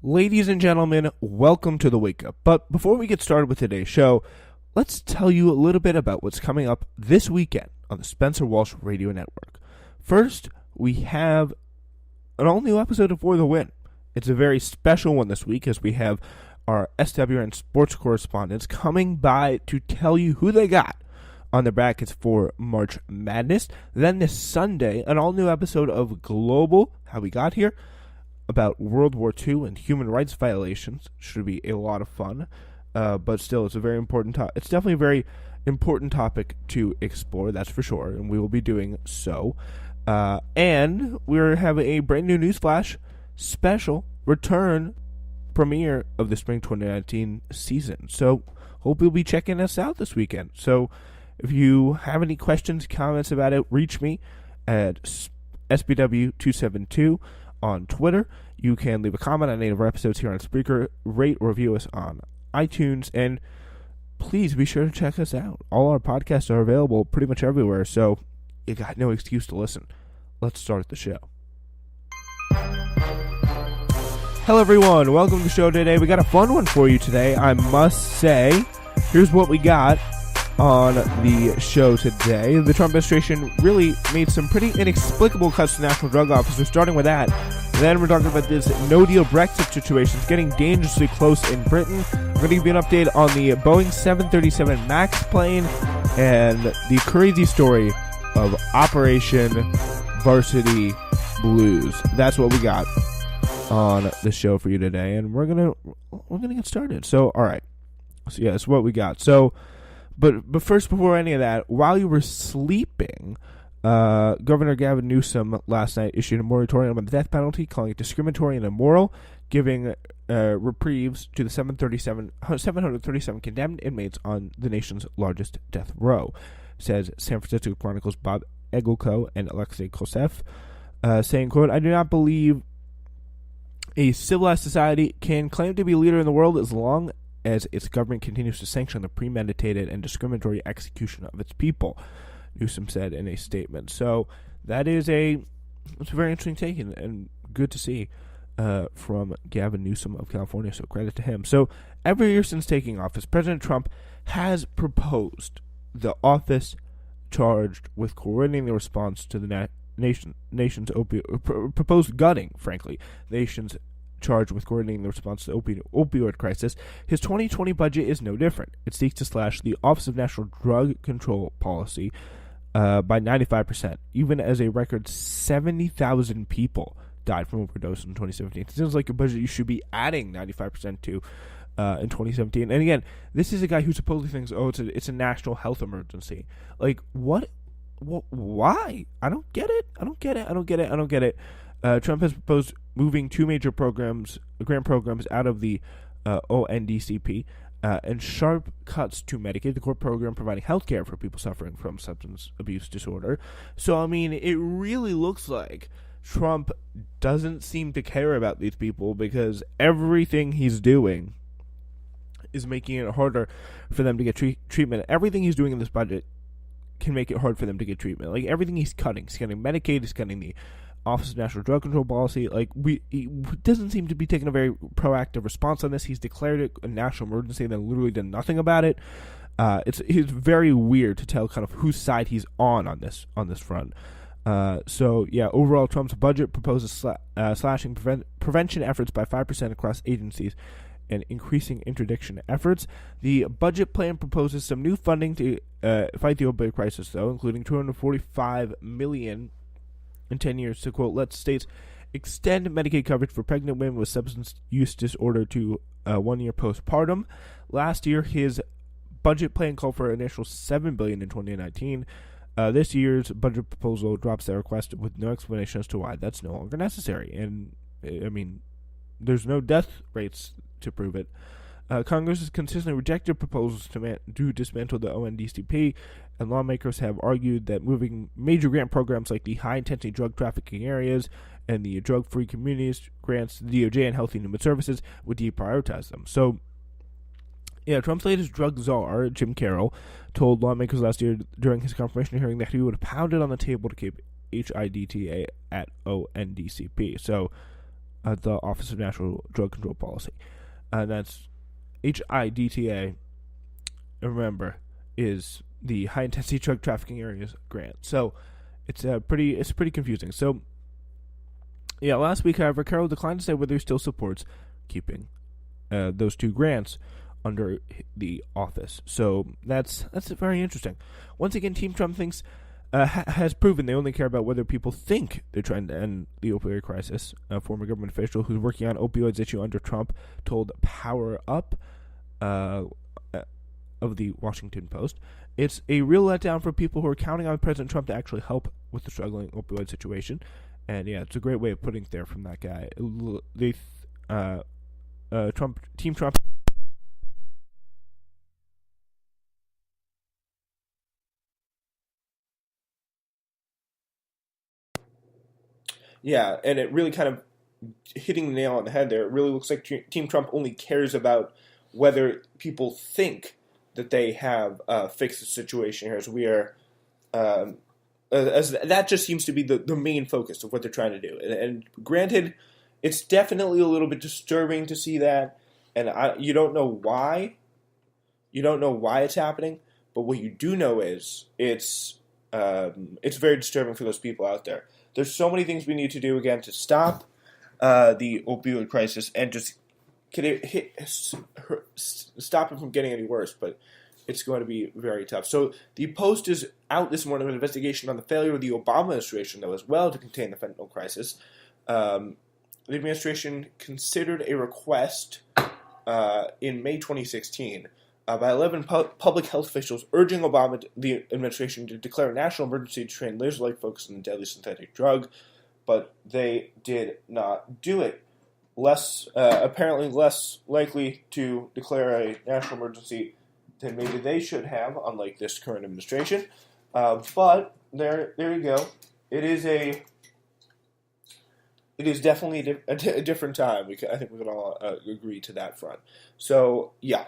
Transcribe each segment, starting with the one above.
Ladies and gentlemen, welcome to the Wake Up. But before we get started with today's show, let's tell you a little bit about what's coming up this weekend on the Spencer Walsh Radio Network. First, we have an all-new episode of For the Win. It's a very special one this week as we have our SWN sports correspondents coming by to tell you who they got on the brackets for March Madness. Then this Sunday, an all-new episode of Global, How We Got Here, about World War II and human rights violations. Should be a lot of fun, but still, it's a very important it's definitely a very important topic to explore, that's for sure, and we will be doing so. And we're having a brand new Newsflash special return premiere of the Spring 2019 season. So, hope you'll be checking us out this weekend. So, if you have any questions, comments about it, reach me at SBW272 on Twitter. You can leave a comment on any of our episodes here on Spreaker, rate or review us on iTunes, and please be sure to check us out. All our podcasts are available pretty much everywhere, so you got no excuse to listen. Let's start the show. Hello everyone, welcome to the show today. We got a fun one for you today, I must say. Here's what we got on the show today. The Trump administration really made some pretty inexplicable cuts to national drug officers, starting with that. Then we're talking about this no-deal Brexit situation. It's getting dangerously close in Britain. We're going to give you an update on the Boeing 737 Max plane and the crazy story of Operation Varsity Blues. That's what we got on the show for you today, and we're gonna get started. So, all right. So yeah, that's what we got. So, but first, before any of that, while you were sleeping, Governor Gavin Newsom last night issued a moratorium on the death penalty, calling it discriminatory and immoral, giving reprieves to the 737 condemned inmates on the nation's largest death row, says San Francisco Chronicle's Bob Egelko and Alexei Koseff, saying, quote, "I do not believe a civilized society can claim to be a leader in the world as long as its government continues to sanction the premeditated and discriminatory execution of its people," Newsom said in a statement. So that is it's a very interesting take and good to see from Gavin Newsom of California, so credit to him. So every year since taking office, President Trump has proposed the office charged with coordinating the response to the nation's proposed gutting, frankly, nation's charged with coordinating the response to the opioid crisis. His 2020 budget is no different. It seeks to slash the Office of National Drug Control Policy by 95%, even as a record 70,000 people died from overdose in 2017. It seems like a budget you should be adding 95% to in 2017. And again, this is a guy who supposedly thinks, it's a national health emergency. Like, what? Why? I don't get it. Trump has proposed moving two major grant programs out of the ONDCP and sharp cuts to Medicaid, the core program providing health care for people suffering from substance abuse disorder. So, I mean, it really looks like Trump doesn't seem to care about these people because everything he's doing is making it harder for them to get treatment. Everything he's doing in this budget can make it hard for them to get treatment. Like, everything he's cutting Medicaid, he's cutting the Office of National Drug Control Policy. Like, he doesn't seem to be taking a very proactive response on this. He's declared it a national emergency and then literally done nothing about it. It's very weird to tell kind of whose side he's on this front. So yeah, overall, Trump's budget proposes slashing prevention efforts by 5% across agencies and increasing interdiction efforts. The budget plan proposes some new funding to fight the opioid crisis, though, including $245 million in 10 years to, quote, let states extend Medicaid coverage for pregnant women with substance use disorder to 1 year postpartum. Last year, his budget plan called for an initial $7 billion in 2019. This year's budget proposal drops that request with no explanation as to why that's no longer necessary. And, I mean, there's no death rates to prove it. Congress has consistently rejected proposals to dismantle the ONDCP, and lawmakers have argued that moving major grant programs like the high-intensity drug trafficking areas and the drug-free communities grants to the DOJ and Health and Human Services would deprioritize them. So, yeah, Trump's latest drug czar, Jim Carroll, told lawmakers last year during his confirmation hearing that he would have pounded on the table to keep HIDTA at ONDCP. So, the Office of National Drug Control Policy. And that's HIDTA, remember, is the High Intensity Drug Trafficking Areas Grant. So it's pretty confusing. So yeah, last week, however, Carroll declined to say whether he still supports keeping those two grants under the office. So that's very interesting. Once again, Team Trump has proven they only care about whether people think they're trying to end the opioid crisis. A former government official who's working on opioids issue under Trump told Power Up of the Washington Post, it's a real letdown for people who are counting on President Trump to actually help with the struggling opioid situation. And yeah, it's a great way of putting it there from that guy. Team Trump. Yeah, and it really kind of hitting the nail on the head there. It really looks like Team Trump only cares about whether people think that they have fixed the situation here. So we are, as that just seems to be the main focus of what they're trying to do. And granted, it's definitely a little bit disturbing to see that, and you don't know why. You don't know why it's happening, but what you do know is it's very disturbing for those people out there. There's so many things we need to do again to stop the opioid crisis and just stop it from getting any worse. But it's going to be very tough. So the Post is out this morning with an investigation on the failure of the Obama administration, though, as well, to contain the fentanyl crisis. The administration considered a request in May 2016 by 11 public health officials urging the administration to declare a national emergency to train laser-like folks on the deadly synthetic drug, but they did not do it. Apparently less likely to declare a national emergency than maybe they should have, unlike this current administration. But there you go. It is definitely a different time. I think we can all agree to that front. So yeah.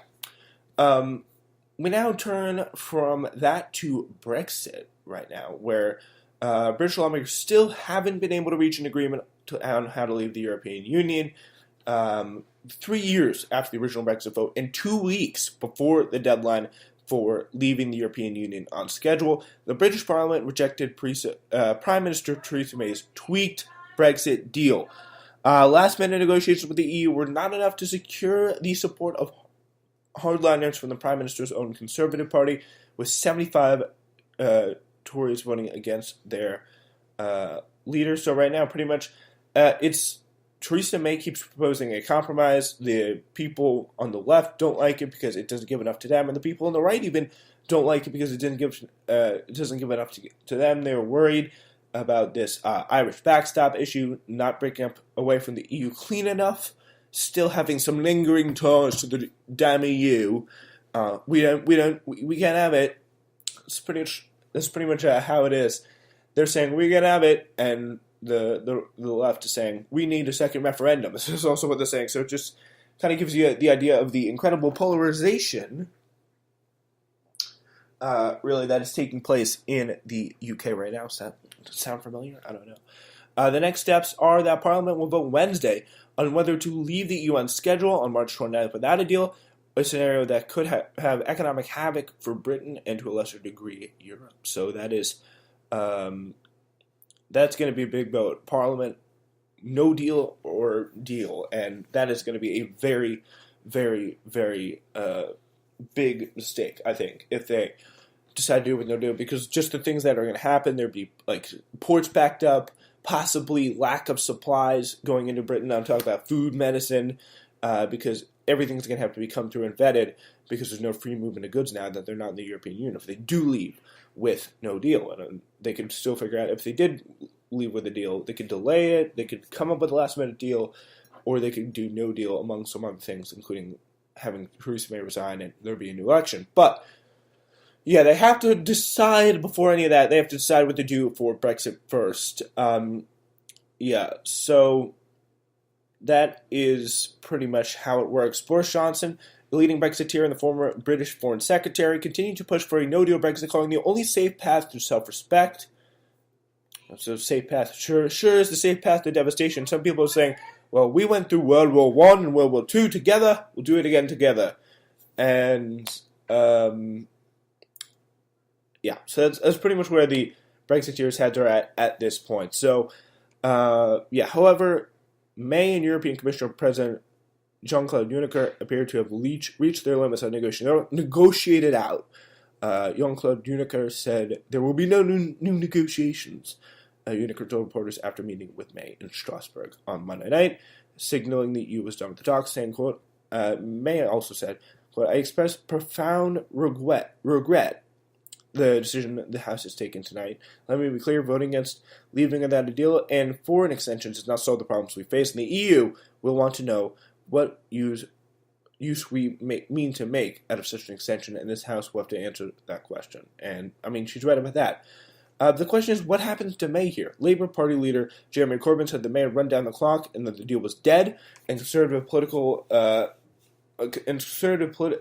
We now turn from that to Brexit right now, where British lawmakers still haven't been able to reach an agreement on how to leave the European Union. 3 years after the original Brexit vote and 2 weeks before the deadline for leaving the European Union on schedule, the British Parliament rejected Prime Minister Theresa May's tweaked Brexit deal. Last-minute negotiations with the EU were not enough to secure the support of hardliners from the Prime Minister's own Conservative Party, with 75 Tories voting against their leader. So right now, pretty much, it's Theresa May keeps proposing a compromise. The people on the left don't like it because it doesn't give enough to them, and the people on the right even don't like it because it doesn't give enough to them. They're worried about this Irish backstop issue, not breaking up away from the EU clean enough, still having some lingering ties to the damn EU. We can't have it. That's pretty much how it is. They're saying we can have it, and the left is saying we need a second referendum. This is also what they're saying. So it just kind of gives you the idea of the incredible polarization, really, that is taking place in the UK right now. Does that sound familiar? I don't know. The next steps are that Parliament will vote Wednesday on whether to leave the EU on schedule on March 29th without a deal, a scenario that could have economic havoc for Britain and to a lesser degree Europe. So that is that's going to be a big vote. Parliament, no deal or deal, and that is going to be a very, very, very big mistake, I think, if they decide to do it with no deal, because just the things that are going to happen, there'd be like ports backed up, possibly lack of supplies going into Britain. I'm talking about food, medicine, because everything's going to have to be come through and vetted, because there's no free movement of goods now that they're not in the European Union. If they do leave with no deal, and they could still figure out if they did leave with a deal, they could delay it, they could come up with a last-minute deal, or they could do no deal, among some other things, including having Theresa May resign and there be a new election. But yeah, they have to decide before any of that. They have to decide what to do for Brexit first. So that is pretty much how it works. Boris Johnson, the leading Brexiteer and the former British Foreign Secretary, continued to push for a no-deal Brexit, calling the only safe path to self-respect. So safe path, sure is the safe path to devastation. Some people are saying, well, we went through World War One and World War Two together. We'll do it again together. And yeah, so that's pretty much where the Brexiteers' heads are at this point. So however, May and European Commissioner President Jean-Claude Juncker appear to have reached their limits on negotiated out. Jean-Claude Juncker said there will be no new negotiations. Juncker told reporters after meeting with May in Strasbourg on Monday night, signaling the EU was done with the talks, saying, quote, May also said, quote, I express profound regret the decision the House has taken tonight. Let me be clear, voting against leaving without a deal and foreign extensions does not solve the problems we face, and the EU will want to know what use we mean to make out of such an extension, and this House will have to answer that question. And, I mean, she's right about that. The question is, what happens to May here? Labour Party leader Jeremy Corbyn said the May had run down the clock and that the deal was dead, and conservative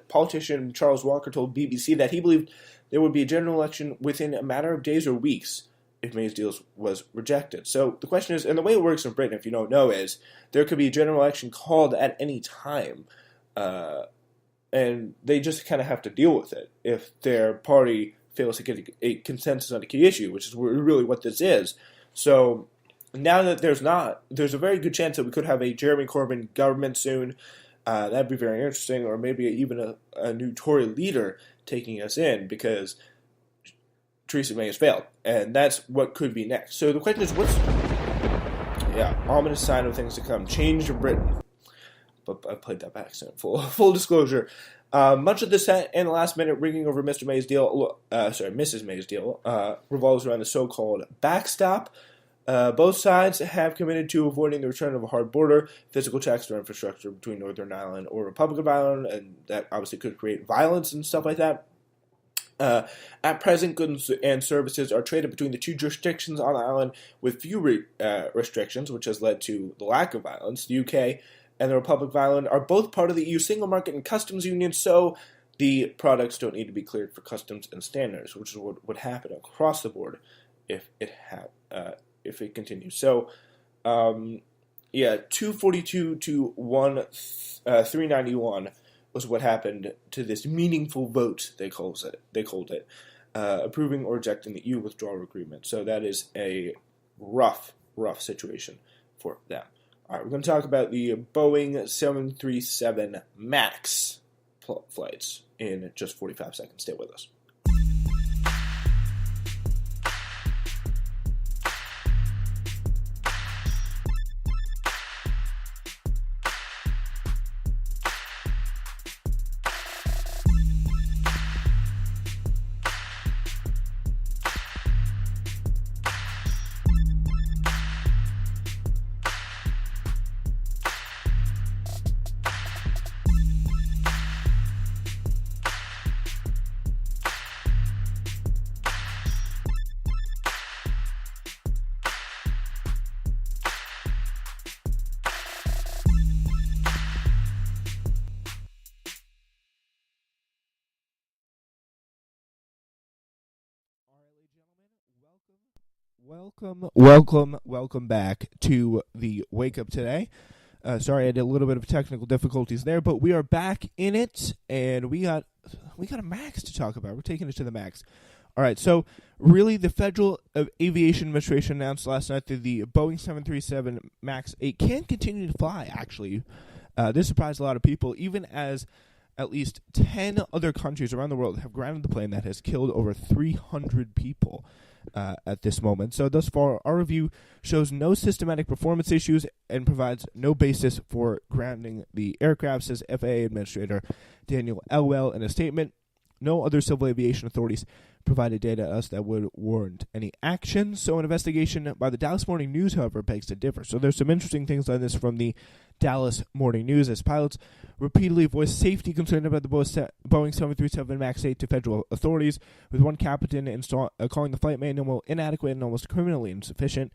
politician Charles Walker told BBC that he believed there would be a general election within a matter of days or weeks if May's deal was rejected. So the question is, and the way it works in Britain, if you don't know, is there could be a general election called at any time, and they just kind of have to deal with it if their party fails to get a consensus on a key issue, which is really what this is. So now that there's a very good chance that we could have a Jeremy Corbyn government soon. That'd be very interesting, or maybe even a new Tory leader taking us in, because Theresa May has failed, and that's what could be next. So the question is, ominous sign of things to come. Change in Britain. But I played that by accident. Full disclosure. Much of the set and the last minute ringing over Mrs. May's deal revolves around the so-called backstop. Both sides have committed to avoiding the return of a hard border, physical checks to infrastructure between Northern Ireland or Republic of Ireland, and that obviously could create violence and stuff like that. At present, goods and services are traded between the two jurisdictions on the island with few restrictions, which has led to the lack of violence. The UK and the Republic of Ireland are both part of the EU single market and customs union, so the products don't need to be cleared for customs and standards, which is what would happen across the board if it continues. So, 242 to 391 was what happened to this meaningful vote, they called it, approving or rejecting the EU withdrawal agreement. So that is a rough situation for them. All right, we're going to talk about the Boeing 737 MAX flights in just 45 seconds. Stay with us. Welcome back to the Wake Up Today. Sorry, I had a little bit of technical difficulties there, but we are back in it, and we got a MAX to talk about. We're taking it to the MAX. All right, so really the Federal Aviation Administration announced last night that the Boeing 737 MAX 8 can continue to fly, actually. This surprised a lot of people, even as at least 10 other countries around the world have grounded the plane that has killed over 300 people. At this moment. So thus far, our review shows no systematic performance issues and provides no basis for grounding the aircraft, says FAA Administrator Daniel Elwell in a statement. No other civil aviation authorities provided data to us that would warrant any action. So an investigation by the Dallas Morning News, however, begs to differ. So there's some interesting things on this from the Dallas Morning News, as pilots repeatedly voiced safety concern about the Boeing 737 MAX 8 to federal authorities, with one captain calling the flight manual inadequate and almost criminally insufficient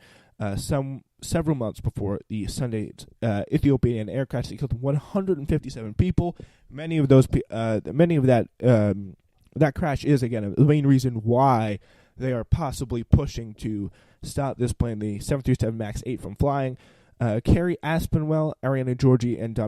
several months before the Sunday Ethiopian air crash that killed 157 people. Many of that crash is, again, the main reason why they are possibly pushing to stop this plane, the 737 MAX 8, from flying. Carrie Aspinwall, Ariana Georgie, and